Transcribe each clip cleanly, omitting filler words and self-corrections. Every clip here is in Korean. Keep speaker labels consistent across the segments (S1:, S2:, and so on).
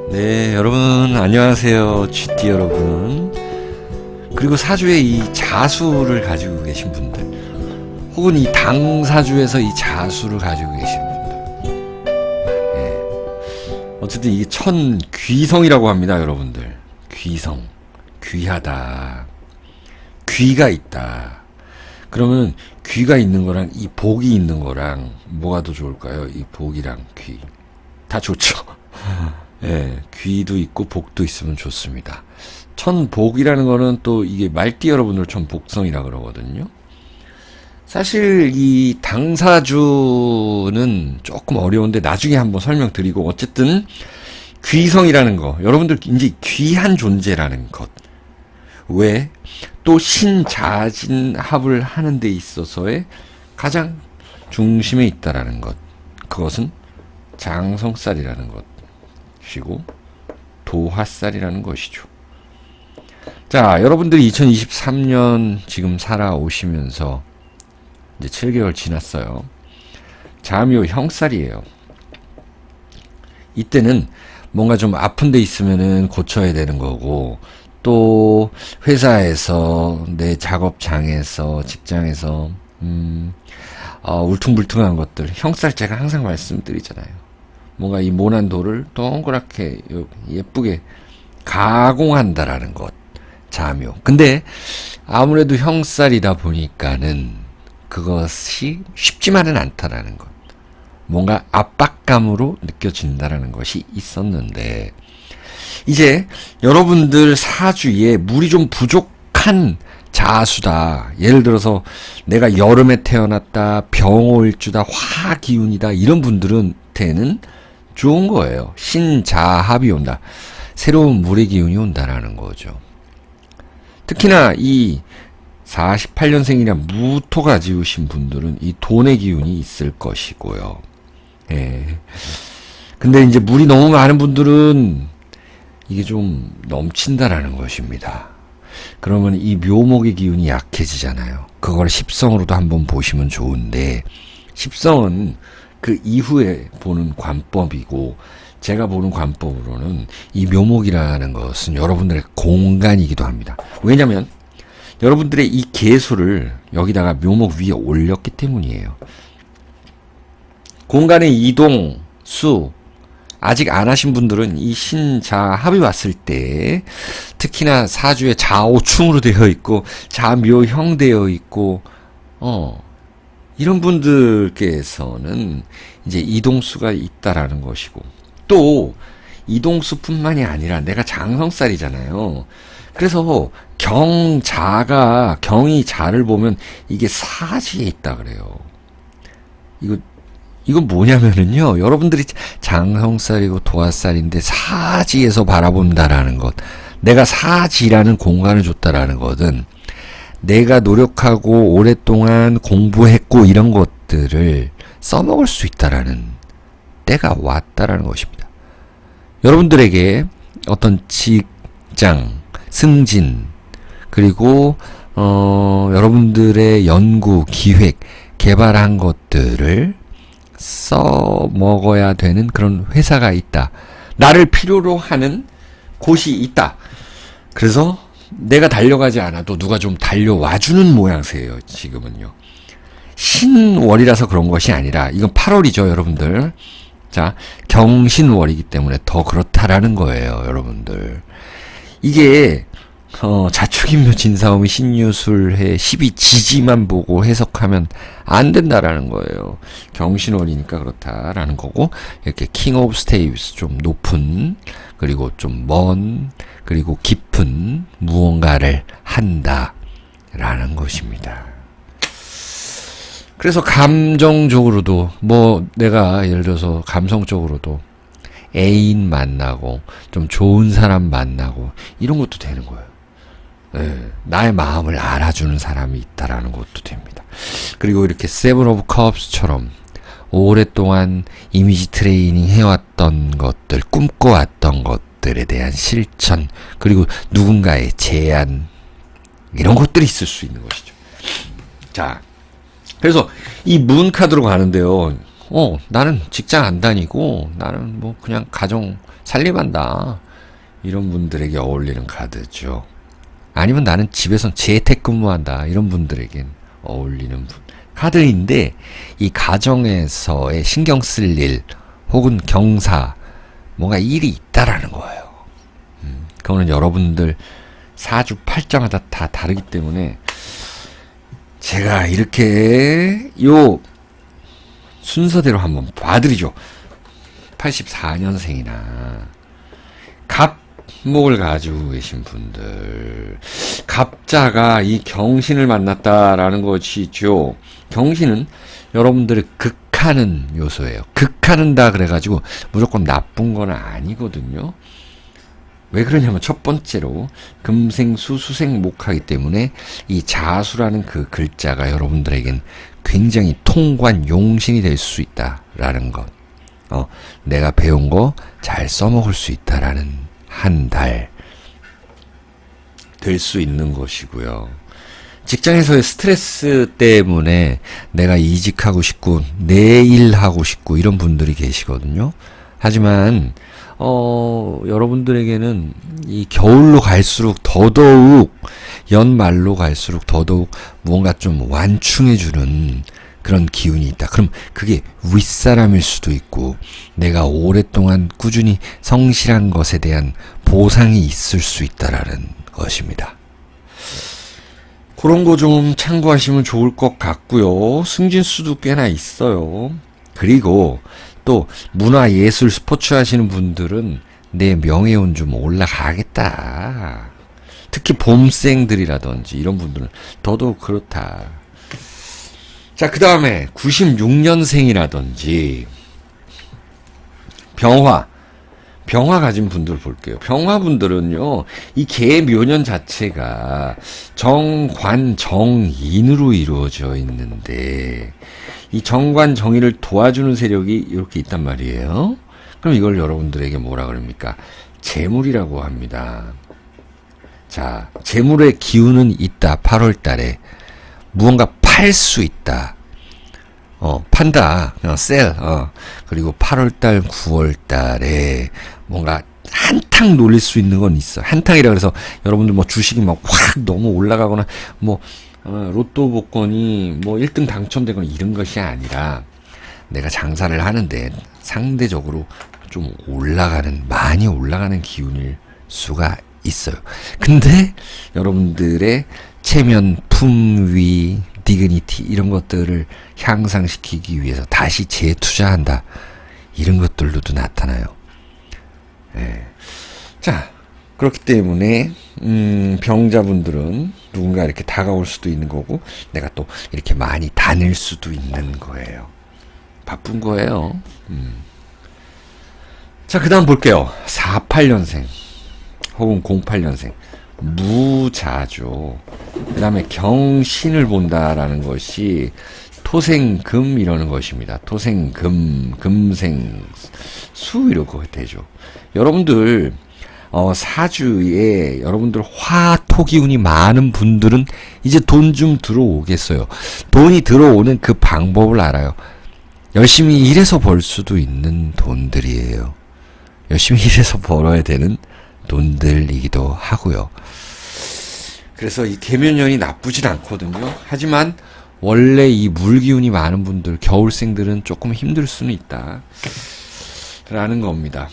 S1: 네, 여러분 안녕하세요. GT 여러분. 그리고 사주에 이 자수를 가지고 계신 분들, 혹은 이 당사주에서 이 자수를 가지고 계신 분들, 어쨌든 이게 천귀성이라고 합니다, 여러분들. 귀성, 귀하다, 귀가 있다. 그러면 귀가 있는 거랑 이 복이 있는 거랑 뭐가 더 좋을까요? 이 복이랑 귀 다 좋죠. 예, 귀도 있고 복도 있으면 좋습니다. 천복이라는 거는 또 이게 말띠 여러분들 천복성이라 그러거든요. 사실 이 당사주는 조금 어려운데 나중에 한번 설명드리고, 어쨌든 귀성이라는 거, 여러분들 이제 귀한 존재라는 것, 왜 또 신자진합을 하는 데 있어서의 가장 중심에 있다라는 것, 그것은 장성살이라는 것이고 도화살이라는 것이죠. 자, 여러분들이 2023년 지금 살아오시면서 이제 7개월 지났어요. 자묘 형살이에요. 이때는 뭔가 좀 아픈 데 있으면은 고쳐야 되는 거고, 또 회사에서, 내 작업장에서, 직장에서 울퉁불퉁한 것들, 형살 제가 항상 말씀드리잖아요. 뭔가 이 모난 돌을 동그랗게 예쁘게 가공한다라는 것, 자묘. 근데 아무래도 형살이다 보니까는 그것이 쉽지만은 않다라는 것, 뭔가 압박감으로 느껴진다라는 것이 있었는데, 이제 여러분들 사주에 물이 좀 부족한 자수다. 예를 들어서 내가 여름에 태어났다, 병호일주다, 화기운이다, 이런 분들한테는 좋은 거예요. 신자합이 온다. 새로운 물의 기운이 온다라는 거죠. 특히나 이 48년생이나 무토가 지으신 분들은 이 돈의 기운이 있을 것이고요. 예. 근데 이제 물이 너무 많은 분들은 이게 좀 넘친다라는 것입니다. 그러면 이 묘목의 기운이 약해지잖아요. 그걸 십성으로도 한번 보시면 좋은데, 십성은 그 이후에 보는 관법이고, 제가 보는 관법으로는 이 묘목이라는 것은 여러분들의 공간이기도 합니다. 왜냐면 여러분들의 이 개수를 여기다가 묘목 위에 올렸기 때문이에요. 공간의 이동, 수, 아직 안 하신 분들은 이 신자합이 왔을 때, 특히나 사주에 자오충으로 되어 있고 자묘형 되어 있고 이런 분들께서는 이제 이동수가 있다라는 것이고, 또 이동수뿐만이 아니라 내가 장성살이잖아요. 그래서 경자가, 경이 자를 보면 이게 사지에 있다 그래요. 이건 뭐냐면은요, 여러분들이 장성살이고 도화살인데 사지에서 바라본다라는 것, 내가 사지라는 공간을 줬다라는 것은 내가 노력하고 오랫동안 공부했고 이런 것들을 써먹을 수 있다라는 때가 왔다라는 것입니다. 여러분들에게 어떤 직장, 승진, 그리고 여러분들의 연구, 기획, 개발한 것들을 써먹어야 되는 그런 회사가 있다. 나를 필요로 하는 곳이 있다. 그래서 내가 달려가지 않아도 누가 좀 달려와주는 모양새예요, 지금은요. 신월이라서 그런 것이 아니라, 이건 8월이죠, 여러분들. 자, 경신월이기 때문에 더 그렇다라는 거예요, 여러분들. 이게 자축인묘 진사오미 신유술해 12지지만 보고 해석하면 안 된다라는 거예요. 경신월이니까 그렇다라는 거고, 이렇게 킹 오브 스테이브스, 좀 높은, 그리고 좀 먼, 그리고 깊은 무언가를 한다라는 것입니다. 그래서 감정적으로도, 내가 예를 들어서 감성적으로도 애인 만나고 좀 좋은 사람 만나고 이런 것도 되는 거예요. 나의 마음을 알아주는 사람이 있다라는 것도 됩니다. 그리고 이렇게 세븐 오브 컵스처럼 오랫동안 이미지 트레이닝 해왔던 것들, 꿈꿔왔던 것들에 대한 실천, 그리고 누군가의 제안, 이런 것들이 있을 수 있는 것이죠. 자, 그래서 이 문 카드로 가는데요, 나는 직장 안 다니고 나는 뭐 그냥 가정 살림한다. 이런 분들에게 어울리는 카드죠. 아니면 나는 집에서 재택근무한다. 이런 분들에겐 어울리는 카드인데, 이 가정에서의 신경 쓸 일 혹은 경사, 뭔가 일이 있다라는 거예요. 그거는 여러분들 사주 팔자마다 다 다르기 때문에 제가 이렇게 요 순서대로 한번 봐드리죠. 84년생이나 갑목을 가지고 계신 분들, 갑자가 이 경신을 만났다라는 것이죠. 경신은 여러분들의 극하는 요소예요. 극하는다 그래가지고 무조건 나쁜 건 아니거든요. 왜 그러냐면 첫 번째로 금생수 수생목하기 때문에 이 자수라는 그 글자가 여러분들에겐 굉장히 통관 용신이 될 수 있다라는 것. 내가 배운 거 잘 써먹을 수 있다라는 한 달 될 수 있는 것이고요. 직장에서의 스트레스 때문에 내가 이직하고 싶고 내 일 하고 싶고 이런 분들이 계시거든요. 하지만 여러분들에게는 이 겨울로 갈수록 더더욱, 연말로 갈수록 더더욱 뭔가 좀 완충해주는 그런 기운이 있다. 그럼 그게 윗사람일 수도 있고 내가 오랫동안 꾸준히 성실한 것에 대한 보상이 있을 수 있다라는 것입니다. 그런 거 좀 참고하시면 좋을 것 같고요. 승진수도 꽤나 있어요. 그리고 또 문화예술 스포츠 하시는 분들은 내 명예운 좀 올라가겠다. 특히 봄생들이라든지 이런 분들은 더더욱 그렇다. 자, 그 다음에 96년생이라든지 병화 가진 분들 볼게요. 병화 분들은요, 이 계묘년 자체가 정관 정인으로 이루어져 있는데 이 정관 정인을 도와주는 세력이 이렇게 있단 말이에요. 그럼 이걸 여러분들에게 뭐라 그럽니까? 재물이라고 합니다. 자, 재물의 기운은 있다. 8월 달에 무언가 팔 수 있다. 판다. 셀. 그리고 8월달, 9월달에 뭔가 한탕 놀릴 수 있는 건 있어. 한탕이라 그래서 여러분들 뭐 주식이 막 확 너무 올라가거나 뭐 로또 복권이 뭐 1등 당첨되거나 이런 것이 아니라 내가 장사를 하는데 상대적으로 좀 많이 올라가는 기운일 수가 있어요. 근데 여러분들의 체면, 품위, 디그니티 이런 것들을 향상시키기 위해서 다시 재투자한다. 이런 것들로도 나타나요. 자, 그렇기 때문에 병자분들은 누군가 이렇게 다가올 수도 있는 거고 내가 또 이렇게 많이 다닐 수도 있는 거예요. 바쁜 거예요. 자, 그 다음 볼게요. 48년생 혹은 08년생 무자죠. 그 다음에 경신을 본다라는 것이 토생금 이러는 것입니다. 토생금, 금생수 이렇게 되죠. 여러분들 사주에 여러분들 화토 기운이 많은 분들은 이제 돈 좀 들어오겠어요. 돈이 들어오는 그 방법을 알아요. 열심히 일해서 벌 수도 있는 돈들이에요. 열심히 일해서 벌어야 되는 돈들이기도 하고요. 그래서 이 계묘년이 나쁘진 않거든요. 하지만 원래 이 물기운이 많은 분들, 겨울생들은 조금 힘들 수는 있다 라는 겁니다.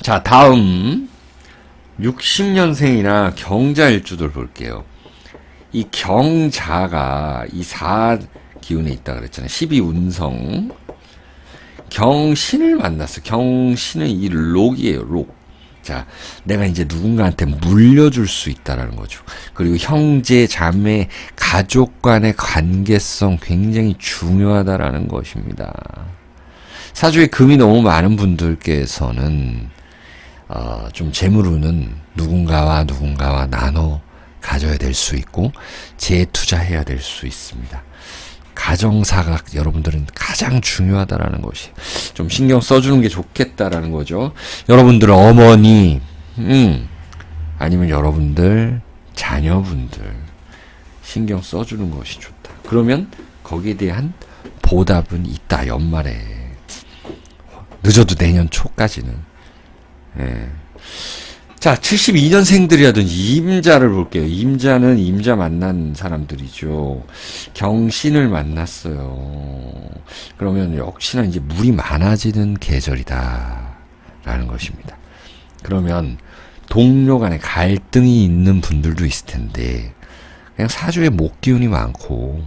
S1: 자, 다음 60년생이나 경자일주들 볼게요. 이 경자가 이 4 기운에 있다 그랬잖아요. 12운성 경신을 만났어. 경신은 이 록이에요. 록. 자, 내가 이제 누군가한테 물려줄 수 있다라는 거죠. 그리고 형제, 자매, 가족 간의 관계성 굉장히 중요하다라는 것입니다. 사주에 금이 너무 많은 분들께서는 좀 재물운은 누군가와 나눠 가져야 될 수 있고 재투자해야 될 수 있습니다. 가정사가 여러분들은 가장 중요하다라는 것이 좀 신경 써주는 게 좋겠다라는 거죠. 여러분들 어머니, 아니면 여러분들 자녀분들 신경 써주는 것이 좋다. 그러면 거기에 대한 보답은 있다, 연말에. 늦어도 내년 초까지는. 예. 자, 72년생들이라든지 임자를 볼게요. 임자는 임자 만난 사람들이죠. 경신을 만났어요. 그러면 역시나 이제 물이 많아지는 계절이다 라는 것입니다. 그러면 동료 간에 갈등이 있는 분들도 있을 텐데, 그냥 사주에 목기운이 많고,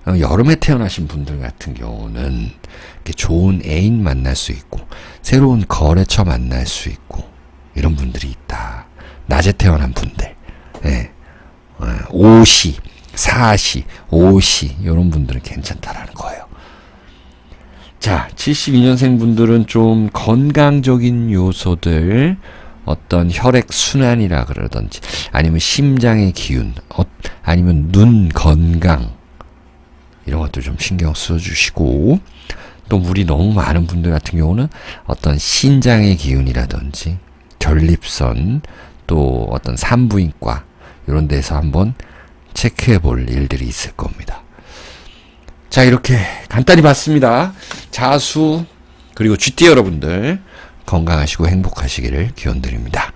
S1: 여름에 태어나신 분들 같은 경우는 이렇게 좋은 애인 만날 수 있고, 새로운 거래처 만날 수 있고, 이런 분들이 있다. 낮에 태어난 분들, 예. 오시, 사시, 오시, 이런 분들은 괜찮다라는 거예요. 자, 72년생 분들은 좀 건강적인 요소들, 어떤 혈액 순환이라 그러든지, 아니면 심장의 기운, 아니면 눈 건강, 이런 것도 좀 신경 써주시고, 또 물이 너무 많은 분들 같은 경우는 어떤 신장의 기운이라든지, 전립선, 또 어떤 산부인과, 이런 데서 한번 체크해 볼 일들이 있을 겁니다. 자, 이렇게 간단히 봤습니다. 자수, 그리고 쥐띠 여러분들, 건강하시고 행복하시기를 기원드립니다.